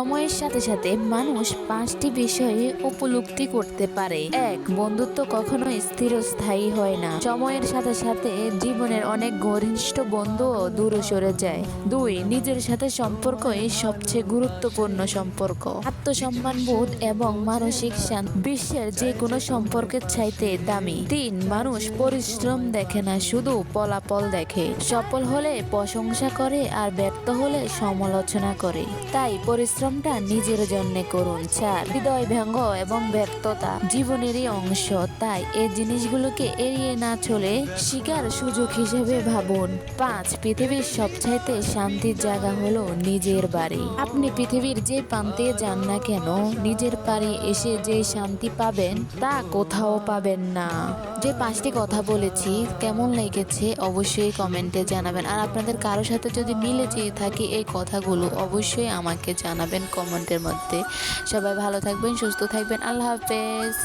সময়ের সাথে সাথে মানুষ 5টি বিষয়ে উপলব্ধি করতে পারে। 1. বন্ধুত্ব কখনো স্থিরস্থায়ী হয় না। সময়ের সাথে সাথে জীবনের অনেক ঘনিষ্ঠ বন্ধুও দূরে সরে যায়। 2. নিজের সাথে সম্পর্কই সবচেয়ে গুরুত্বপূর্ণ সম্পর্ক। আত্মসম্মানবোধ এবং মানসিক শান্তি বিশ্বের যে কোনো সম্পর্কের চাইতে দামি। 3. মানুষ পরিশ্রম দেখে না, শুধু ফলাফল দেখে। সফল হলে প্রশংসা করে আর ব্যর্থ হলে সমালোচনা করে। তাই পরিশ্রমটা নিজের জন্য করুন। 4. হৃদয় ভঙ্গ এবং ব্যর্থতা জীবনেরই অংশ, তাই এই জিনিসগুলোকে এড়িয়ে না চলে শিকার সুযোগ হিসেবে ভাবুন। 5. পৃথিবীর সবচাইতে শান্তির জায়গা হলো নিজের বাড়ি। আপনি পৃথিবীর যে প্রান্তে যান না কেন, নিজের বাড়ি এসে যে শান্তি পাবেন তা কোথাও পাবেন না। যে 5টি কথা বলেছি কেমন লেগেছে অবশ্যই কমেন্টে জানাবেন। আর আপনাদের কারোর সাথে যদি মিলে যেয়ে থাকে এই কথাগুলো অবশ্যই আমাকে জানাবেন কমেন্টের মধ্যে। সবাই ভালো থাকবেন, সুস্থ থাকবেন। আল্লাহ হাফেজ।